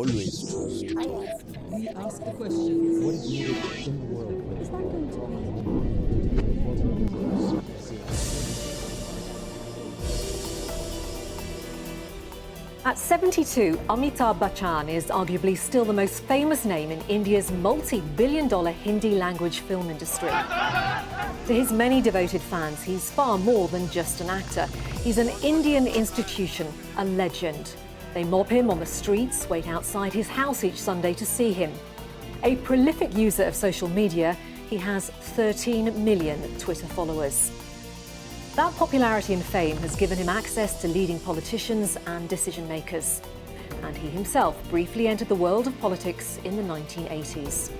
always trust. We ask the questions. What is needed in the world for this At 72, Amitabh Bachchan is arguably still the most famous name in India's multi-billion-dollar Hindi language film industry. To his many devoted fans, he's far more than just an actor. He's an Indian institution, a legend. They mob him on the streets, wait outside his house each Sunday to see him. A prolific user of social media, he has 13 million Twitter followers. That popularity and fame has given him access to leading politicians and decision makers. And he himself briefly entered the world of politics in the 1980s.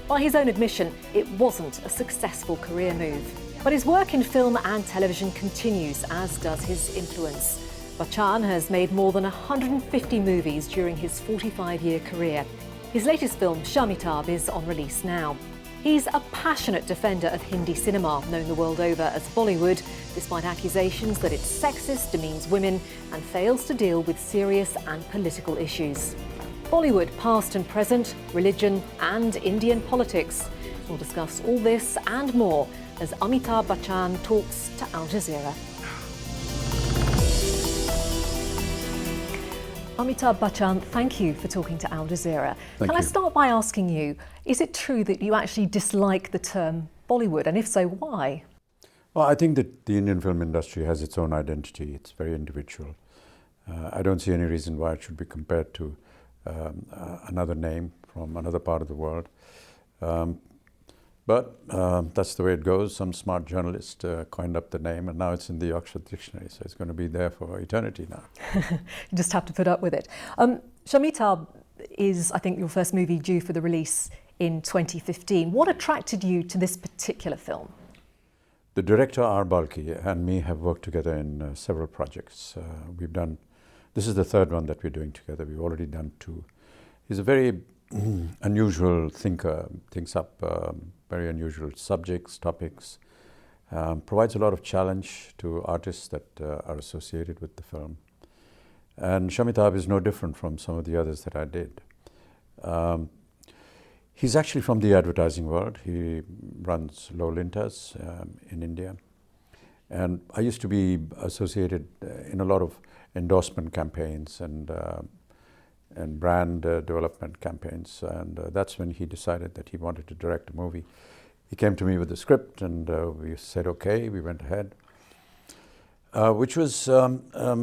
By his own admission, it wasn't a successful career move. But his work in film and television continues, as does his influence. Bachchan has made more than 150 movies during his 45-year career. His latest film, Amitabh, is on release now. He's a passionate defender of Hindi cinema, known the world over as Bollywood, despite accusations that it's sexist, demeans women, and fails to deal with serious and political issues. Bollywood, past and present, religion, and Indian politics. We'll discuss all this and more as Amitabh Bachchan talks to Al Jazeera. Amitabh Bachchan, thank you for talking to Al Jazeera. Can I start by asking you, is it true that you actually dislike the term Bollywood, and if so, why? Well, I think that the Indian film industry has its own identity. It's very individual. I don't see any reason why it should be compared to another name from another part of the world. But that's the way it goes. Some smart journalist coined up the name, and now it's in the Oxford Dictionary, so it's going to be there for eternity now. You just have to put up with it. Amitabh is, I think, your first movie due for the release in 2015. What attracted you to this particular film? The director, R. Balki, and me have worked together in several projects. This is the third one that we're doing together. We've already done two. He's a very unusual thinker, thinks up very unusual subjects, topics, provides a lot of challenge to artists that are associated with the film. And Amitabh is no different from some of the others that I did. He's actually from the advertising world. He runs Low Lintas in India. And I used to be associated in a lot of endorsement campaigns and brand development campaigns. And that's when he decided that he wanted to direct a movie. He came to me with the script, and we said, okay, we went ahead. Which was, in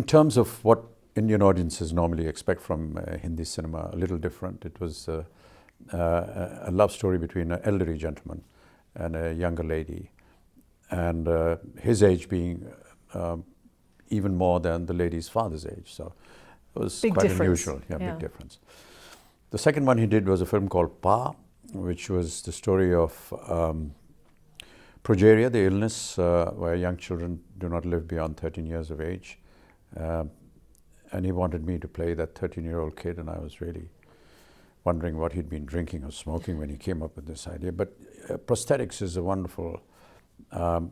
terms of what Indian audiences normally expect from Hindi cinema, a little different. It was a love story between an elderly gentleman and a younger lady, and his age being even more than the lady's father's age. So it was big quite difference. unusual. Yeah, big difference. The second one he did was a film called Pa, which was the story of progeria, the illness where young children do not live beyond 13 years of age. And he wanted me to play that 13-year-old kid, and I was really wondering what he'd been drinking or smoking when he came up with this idea. But prosthetics is a wonderful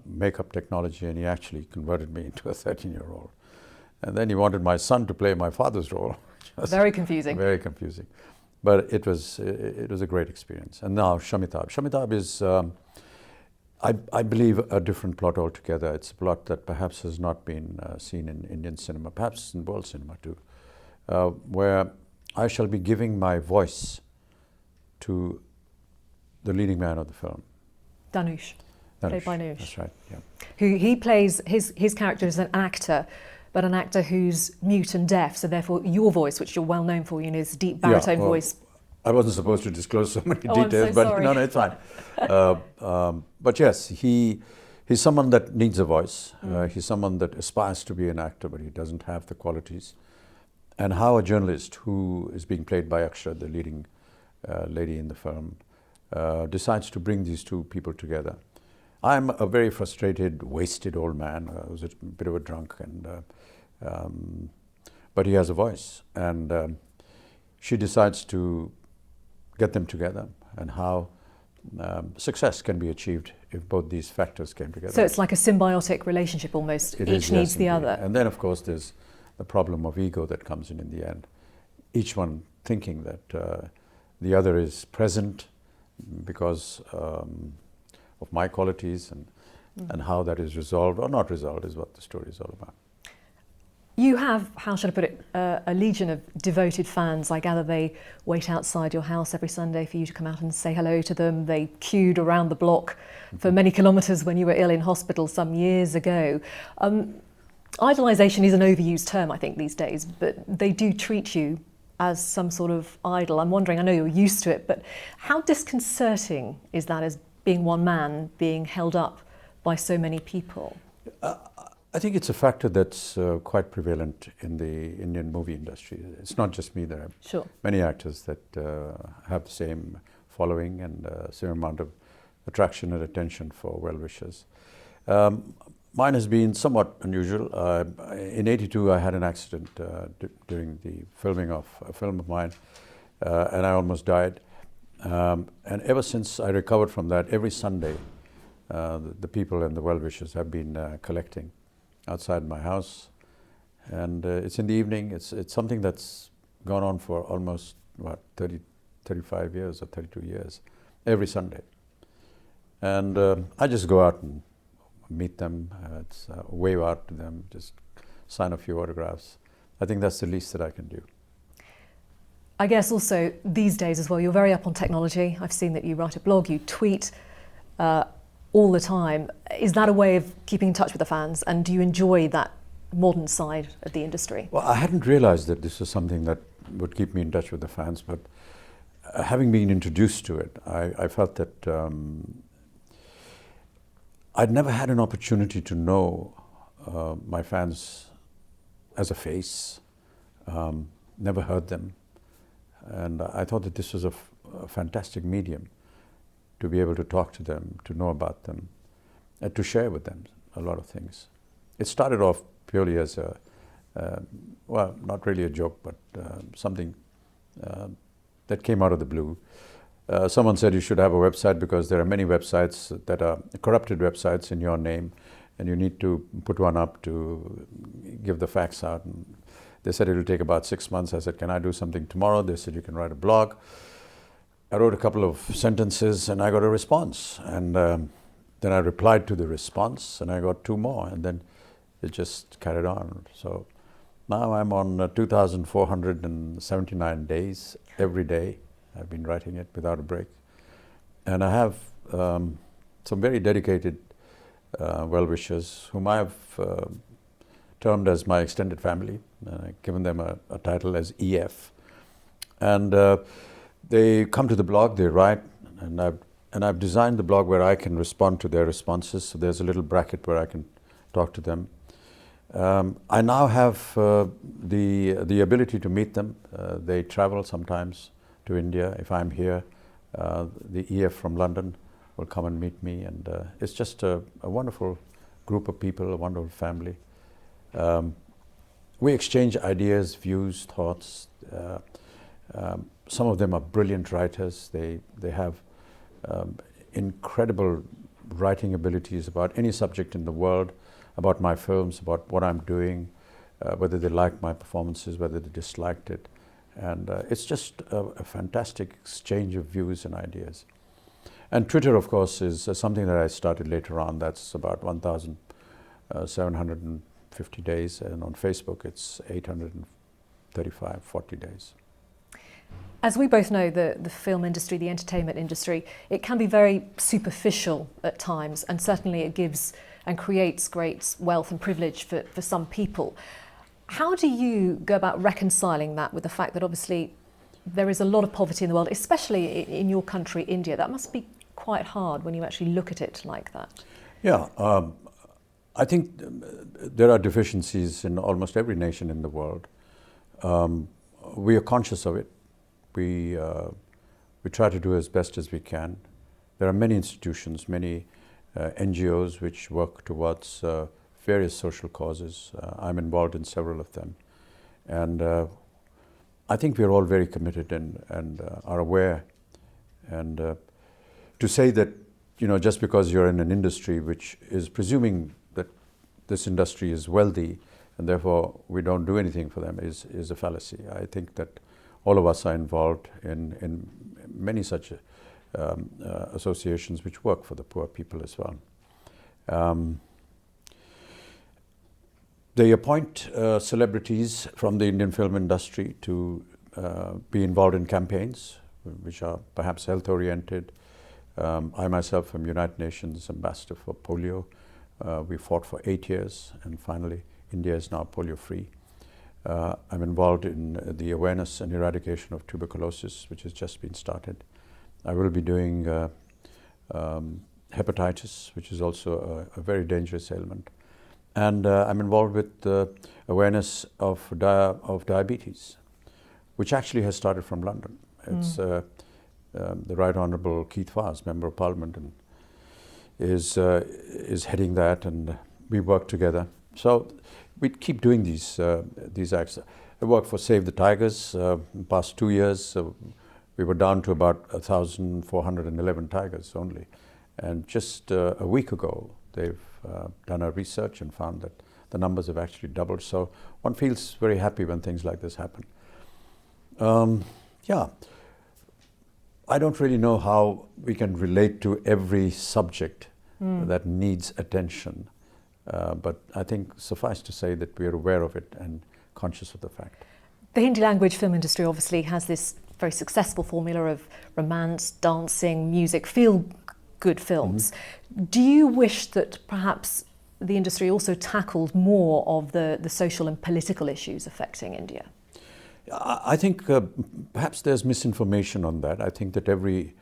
makeup technology, and he actually converted me into a 13-year-old. And then he wanted my son to play my father's role. Very confusing. Very confusing. But it was a great experience. And now Amitabh. Amitabh is, I believe, a different plot altogether. It's a plot that perhaps has not been seen in Indian cinema, perhaps in world cinema too, where I shall be giving my voice to the leading man of the film. Dhanush, played by Dhanush. That's right, yeah. Who he plays, his character is an actor, but an actor who's mute and deaf, so therefore your voice, which you're well known for, this deep baritone voice. I wasn't supposed to disclose so many I'm details, so but sorry. no, it's fine. But yes, he's someone that needs a voice. He's someone that aspires to be an actor, but he doesn't have the qualities. And how a journalist who is being played by Akshar, the leading lady in the film, decides to bring these two people together. I'm a very frustrated, wasted old man. I was a bit of a drunk, but he has a voice. And she decides to get them together, and how success can be achieved if both these factors came together. So it's like a symbiotic relationship almost. Each needs the other. And then, of course, there's the problem of ego that comes in the end. each one thinking that the other is present because of my qualities, and how that is resolved or not resolved is what the story is all about. You have, how should I put it, a legion of devoted fans. I gather they wait outside your house every Sunday for you to come out and say hello to them. They queued around the block for many kilometres when you were ill in hospital some years ago. Idolization is an overused term, I think, these days, but they do treat you as some sort of idol. I'm wondering, I know you're used to it, but how disconcerting is that as being one man being held up by so many people? I think it's a factor that's quite prevalent in the Indian movie industry. It's not just me. There are many actors that have the same following and same amount of attraction and attention for well-wishers. Mine has been somewhat unusual. In '82, I had an accident during the filming of a film of mine, and I almost died. And ever since I recovered from that, every Sunday, the people and the well-wishers have been collecting outside my house, and it's in the evening. It's something that's gone on for almost 35 years or 32 years, every Sunday. And I just go out and meet them, wave out to them, just sign a few autographs. I think that's the least that I can do. I guess also these days as well, you're very up on technology. I've seen that you write a blog, you tweet all the time. Is that a way of keeping in touch with the fans, and do you enjoy that modern side of the industry? Well, I hadn't realized that this was something that would keep me in touch with the fans, but having been introduced to it, I felt that I'd never had an opportunity to know my fans as a face, never heard them, and I thought that this was a fantastic medium to be able to talk to them, to know about them, and to share with them a lot of things. It started off purely as well, not really a joke, but something that came out of the blue. Someone said you should have a website because there are many websites that are corrupted websites in your name, and you need to put one up to give the facts out. And they said it'll take about 6 months. I said, can I do something tomorrow? They said you can write a blog. I wrote a couple of sentences and I got a response, and then I replied to the response and I got 2 more, and then it just carried on. So now I'm on 2,479 days every day. I've been writing it without a break, and I have some very dedicated well-wishers whom I have termed as my extended family. I've given them a title as EF, and they come to the blog, they write, and I've designed the blog where I can respond to their responses. So there's a little bracket where I can talk to them. I now have the ability to meet them. They travel sometimes to India. If I'm here, the EF from London will come and meet me, and it's just a wonderful group of people, a wonderful family. We exchange ideas, views, thoughts. Some of them are brilliant writers. They have incredible writing abilities about any subject in the world, about my films, about what I'm doing, whether they liked my performances, whether they disliked it. And it's just a fantastic exchange of views and ideas. And Twitter, of course, is something that I started later on. That's about 1,750 days. And on Facebook, it's 835, 40 days. As we both know, the film industry, the entertainment industry, it can be very superficial at times, and certainly it gives and creates great wealth and privilege for some people. How do you go about reconciling that with the fact that obviously there is a lot of poverty in the world, especially in your country, India? That must be quite hard when you actually look at it like that. Yeah, I think there are deficiencies in almost every nation in the world. We are conscious of it. We try to do as best as we can. There are many institutions, many NGOs which work towards various social causes. I'm involved in several of them. And I think we're all very committed and are aware. And to say that, just because you're in an industry which is presuming that this industry is wealthy and therefore we don't do anything for them is a fallacy. I think that all of us are involved in many such associations which work for the poor people as well. They appoint celebrities from the Indian film industry to be involved in campaigns which are perhaps health-oriented. I myself am United Nations Ambassador for polio. We fought for 8 years, and finally India is now polio-free. I'm involved in the awareness and eradication of tuberculosis, which has just been started. I will be doing hepatitis, which is also a very dangerous ailment. And I'm involved with awareness of diabetes, which actually has started from London. It's the Right Honourable Keith Vaz, Member of Parliament, and is heading that, and we work together. So we keep doing these acts. I work for Save the Tigers. In the past 2 years, we were down to about 1,411 tigers only. And just a week ago, they've done a research and found that the numbers have actually doubled. So one feels very happy when things like this happen. Yeah, I don't really know how we can relate to every subject that needs attention. But I think suffice to say that we are aware of it and conscious of the fact. The Hindi language film industry obviously has this very successful formula of romance, dancing, music, feel-good films. Do you wish that perhaps the industry also tackled more of the social and political issues affecting India? I think perhaps there's misinformation on that. I think that every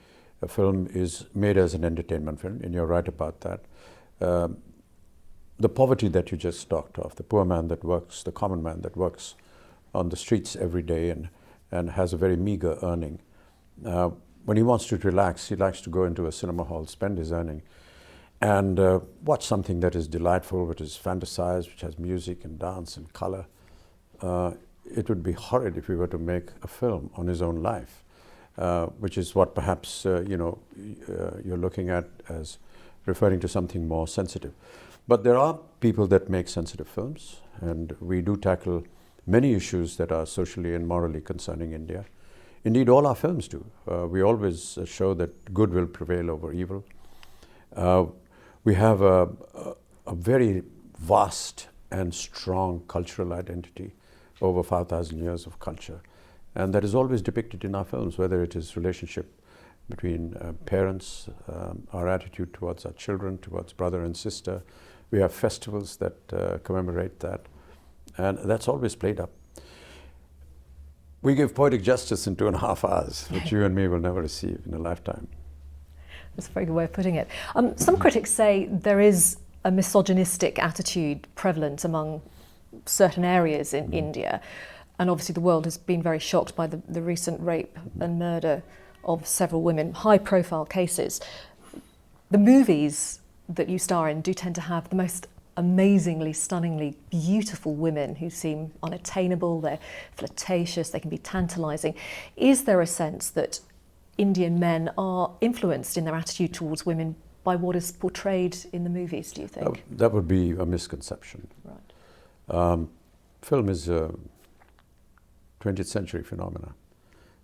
film is made as an entertainment film, and you're right about that. The poverty that you just talked of, the poor man that works, the common man that works on the streets every day and has a very meager earning. When he wants to relax, he likes to go into a cinema hall, spend his earning, and watch something that is delightful, which is fantasized, which has music and dance and color. It would be horrid if we were to make a film on his own life, which is what perhaps you're looking at as referring to something more sensitive. But there are people that make sensitive films, and we do tackle many issues that are socially and morally concerning India. Indeed, all our films do. We always show that good will prevail over evil. We have a very vast and strong cultural identity, over 5,000 years of culture. And that is always depicted in our films, whether it is relationship between parents, our attitude towards our children, towards brother and sister. We have festivals that commemorate that. And that's always played up. We give poetic justice in 2.5 hours, which you and me will never receive in a lifetime. That's a very good way of putting it. Some critics say there is a misogynistic attitude prevalent among certain areas in India, and obviously the world has been very shocked by the recent rape and murder of several women, high-profile cases. The movies that you star in do tend to have the most amazingly, stunningly beautiful women who seem unattainable, they're flirtatious, they can be tantalising. Is there a sense that Indian men are influenced in their attitude towards women by what is portrayed in the movies, do you think? That would be a misconception. Right. Film is a 20th century phenomena.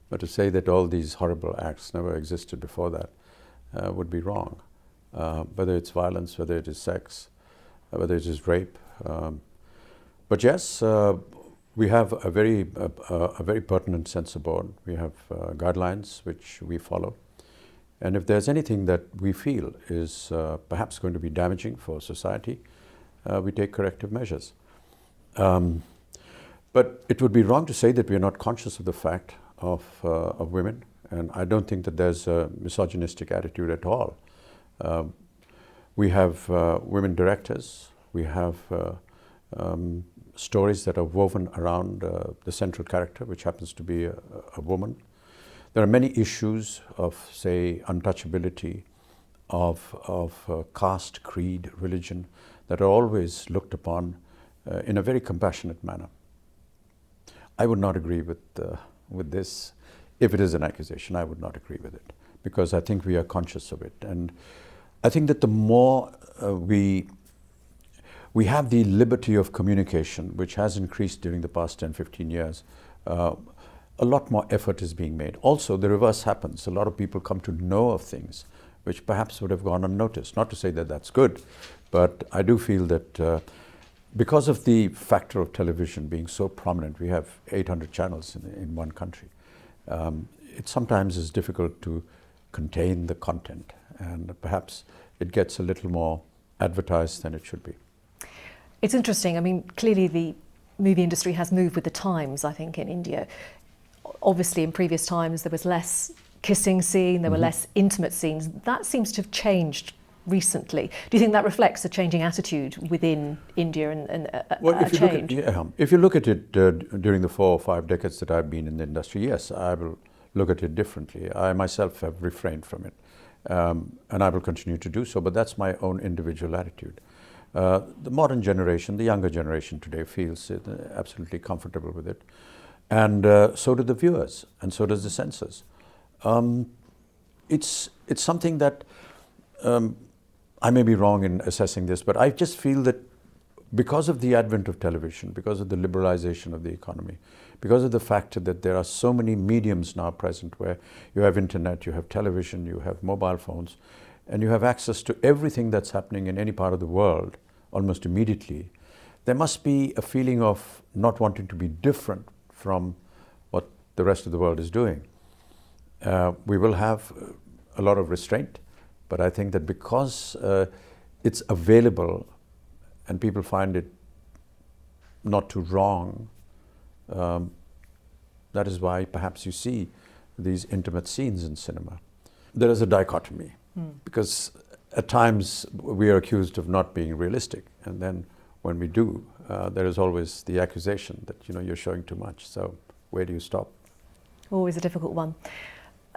But to say that all these horrible acts never existed before that would be wrong. Whether it's violence, whether it is sex, whether it is rape. But yes, we have a very pertinent censor board. We have guidelines which we follow. And if there's anything that we feel is perhaps going to be damaging for society, we take corrective measures. But it would be wrong to say that we are not conscious of the fact of women, and I don't think that there's a misogynistic attitude at all. We have women directors, we have stories that are woven around the central character, which happens to be a woman. There are many issues of, say, untouchability, of caste, creed, religion, that are always looked upon in a very compassionate manner. I would not agree with this. If it is an accusation, I would not agree with it, because I think we are conscious of it. And I think that the more we have the liberty of communication, which has increased during the past 10, 15 years, a lot more effort is being made. Also, the reverse happens. A lot of people come to know of things which perhaps would have gone unnoticed. Not to say that that's good, but I do feel that because of the factor of television being so prominent, we have 800 channels in one country. It sometimes is difficult to contain the content, and perhaps it gets a little more advertised than it should be. It's interesting. I mean, clearly the movie industry has moved with the times, I think, in India. Obviously, in previous times, there was less kissing scene, there were less intimate scenes. That seems to have changed recently. Do you think that reflects a changing attitude within India and a change? If you look at it during the 4 or 5 decades that I've been in the industry, yes, I will look at it differently. I myself have refrained from it, and I will continue to do so, but that's my own individual attitude. The modern generation, the younger generation today, feels absolutely comfortable with it, and so do the viewers, and so does the censors. It's something that I may be wrong in assessing this, but I just feel that because of the advent of television, because of the liberalization of the economy, because of the fact that there are so many mediums now present where you have internet, you have television, you have mobile phones, and you have access to everything that's happening in any part of the world almost immediately, there must be a feeling of not wanting to be different from what the rest of the world is doing. We will have a lot of restraint, but I think that because it's available and people find it not too wrong, that is why perhaps you see these intimate scenes in cinema. There is a dichotomy, because at times we are accused of not being realistic, and then when we do, there is always the accusation that you're showing too much. So where do you stop? Always a difficult one.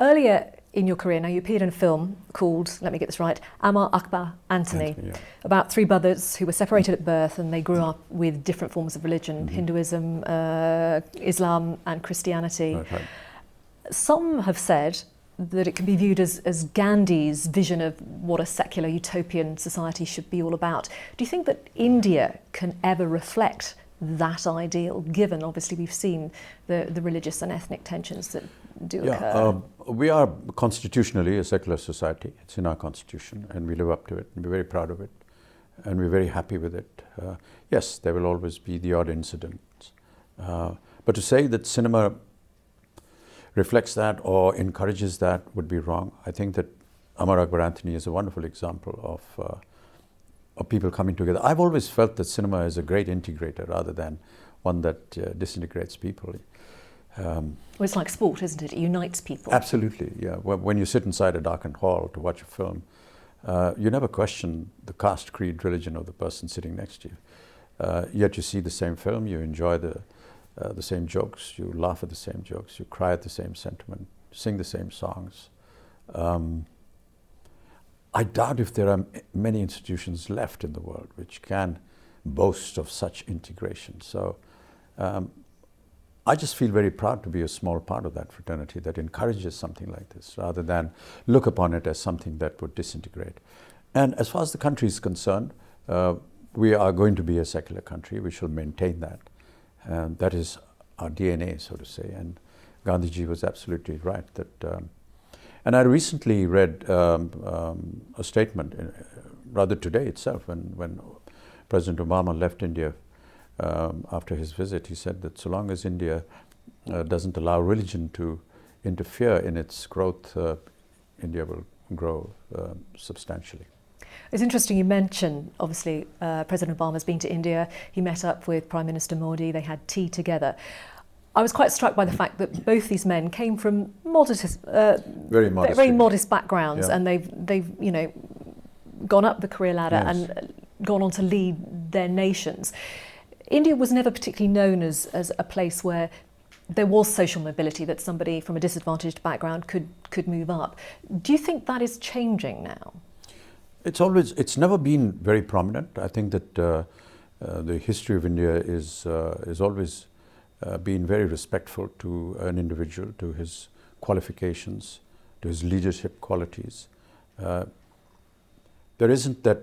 Earlier in your career, now you appeared in a film called, let me get this right, Amar, Akbar, Anthony, about 3 brothers who were separated at birth and they grew up with different forms of religion, Hinduism, Islam and Christianity. Right. Some have said that it can be viewed as Gandhi's vision of what a secular utopian society should be all about. Do you think that India can ever reflect that ideal, given obviously we've seen the religious and ethnic tensions that do occur? We are constitutionally a secular society. It's in our constitution, and we live up to it, and we're very proud of it, and we're very happy with it. Yes, there will always be the odd incidents, but to say that cinema reflects that or encourages that would be wrong. I think that Amar, Akbar, Anthony is a wonderful example of people coming together. I've always felt that cinema is a great integrator rather than one that disintegrates people. Well, it's like sport, isn't it? It unites people. Absolutely, yeah. When you sit inside a darkened hall to watch a film, you never question the caste, creed, religion of the person sitting next to you. Yet you see the same film, you enjoy the same jokes, you laugh at the same jokes, you cry at the same sentiment, sing the same songs. I doubt if there are many institutions left in the world which can boast of such integration. So I just feel very proud to be a small part of that fraternity that encourages something like this rather than look upon it as something that would disintegrate. And as far as the country is concerned, we are going to be a secular country. We shall maintain that. And that is our DNA, so to say. And Gandhiji was absolutely right. And I recently read a statement, rather today itself, when President Obama left India after his visit. He said that so long as India doesn't allow religion to interfere in its growth, India will grow substantially. It's interesting you mention, obviously, President Obama's been to India. He met up with Prime Minister Modi. They had tea together. I was quite struck by the fact that both these men came from very modest backgrounds, and they've gone up the career ladder and gone on to lead their nations. India was never particularly known as a place where there was social mobility, that somebody from a disadvantaged background could move up. Do you think that is changing now? It's never been very prominent. I think that the history of India is always been very respectful to an individual, to his qualifications, to his leadership qualities. There isn't that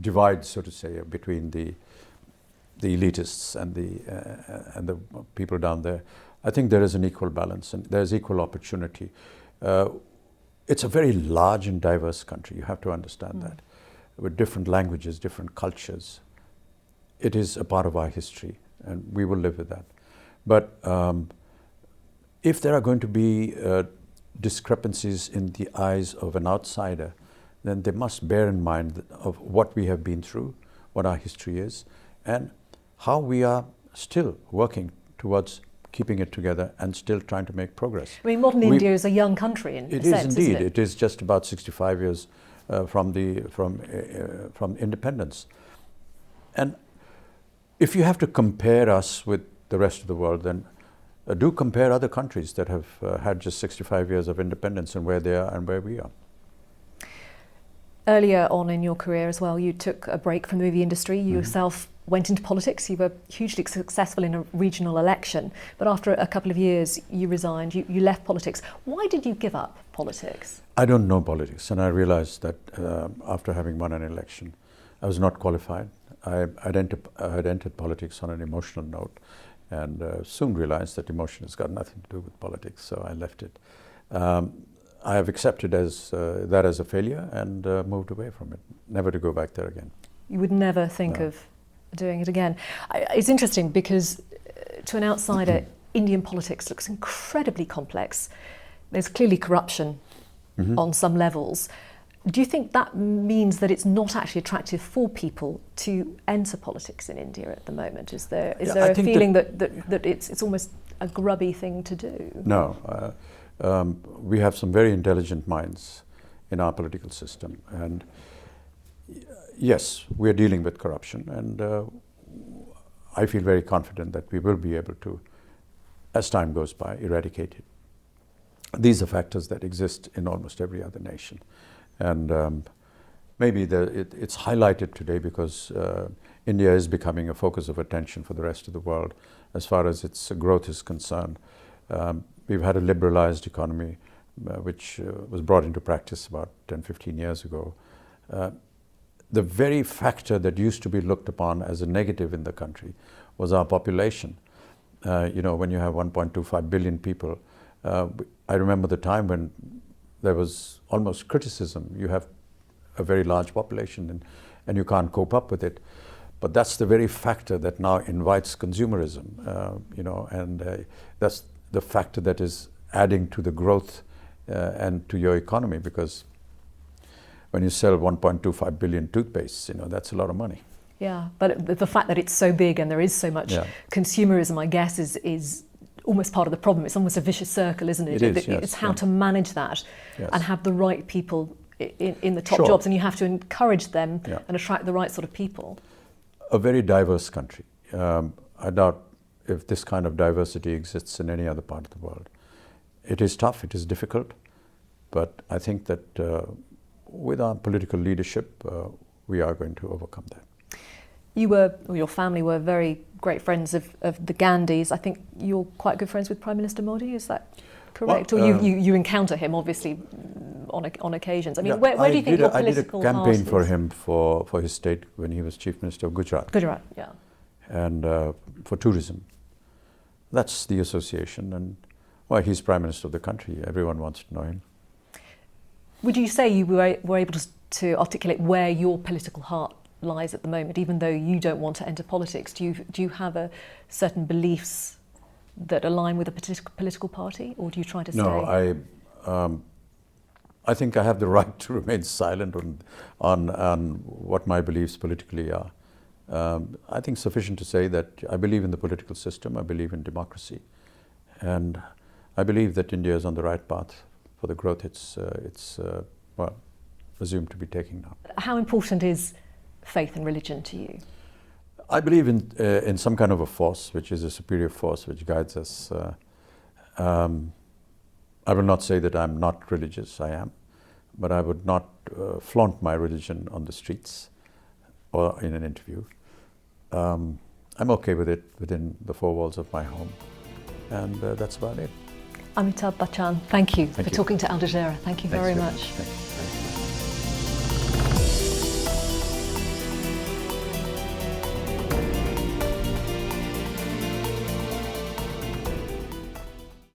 divide, so to say, between the elitists and the people down there. I think there is an equal balance and there's equal opportunity. It's a very large and diverse country, you have to understand that, with different languages, different cultures. It is a part of our history and we will live with that. But if there are going to be discrepancies in the eyes of an outsider, then they must bear in mind of what we have been through, what our history is, and how we are still working towards keeping it together and still trying to make progress. I mean, modern India is a young country in a sense, It is indeed. isn't it? It is just about 65 years from independence. And if you have to compare us with the rest of the world, then do compare other countries that have had just 65 years of independence and where they are and where we are. Earlier on in your career as well, you took a break from the movie industry. You yourself went into politics. You were hugely successful in a regional election, but after a couple of years you resigned, you left politics. Why did you give up politics? I don't know politics, and I realized that after having won an election, I was not qualified. I had entered politics on an emotional note, and soon realized that emotion has got nothing to do with politics, so I left it. I have accepted that as a failure and moved away from it, never to go back there again. You would never think of doing it again. It's interesting because to an outsider, Indian politics looks incredibly complex. There's clearly corruption on some levels. Do you think that means that it's not actually attractive for people to enter politics in India at the moment? Is there a feeling that it's almost a grubby thing to do? No. We have some very intelligent minds in our political system, and yes, we are dealing with corruption, and I feel very confident that we will be able to, as time goes by, eradicate it. These are factors that exist in almost every other nation, and maybe it's highlighted today because India is becoming a focus of attention for the rest of the world as far as its growth is concerned. We've had a liberalized economy, which was brought into practice about 10, 15 years ago. The very factor that used to be looked upon as a negative in the country was our population. When you have 1.25 billion people, I remember the time when there was almost criticism. You have a very large population and you can't cope up with it. But that's the very factor that now invites consumerism, and that's the factor that is adding to the growth and to your economy, because when you sell 1.25 billion toothpastes, that's a lot of money. Yeah, but the fact that it's so big and there is so much consumerism, I guess, is almost part of the problem. It's almost a vicious circle, isn't it? It is, yes. It's how to manage that and have the right people in the top jobs, and you have to encourage them and attract the right sort of people. A very diverse country. I doubt if this kind of diversity exists in any other part of the world. It is tough, it is difficult, but I think that with our political leadership, we are going to overcome that. Your family were very great friends of the Gandhis. I think you're quite good friends with Prime Minister Modi, is that correct? Well, or you encounter him, obviously, on occasions. I mean, where do you think your political heart is? I did a campaign for him for his state when he was Chief Minister of Gujarat. Gujarat, yeah. And for tourism. That's the association, and he's Prime Minister of the country. Everyone wants to know him. Would you say you were able to articulate where your political heart lies at the moment, even though you don't want to enter politics? Do you have certain beliefs that align with a political party, or do you try to stay? No, I think I have the right to remain silent on what my beliefs politically are. I think sufficient to say that I believe in the political system, I believe in democracy, and I believe that India is on the right path for the growth it's assumed to be taking now. How important is faith and religion to you? I believe in some kind of a force, which is a superior force which guides us. I will not say that I'm not religious, I am, but I would not flaunt my religion on the streets or in an interview. I'm okay with it within the four walls of my home, and that's about it. Amitabh Bachchan, thank you for talking to Al Jazeera. Thanks very much. Thank you.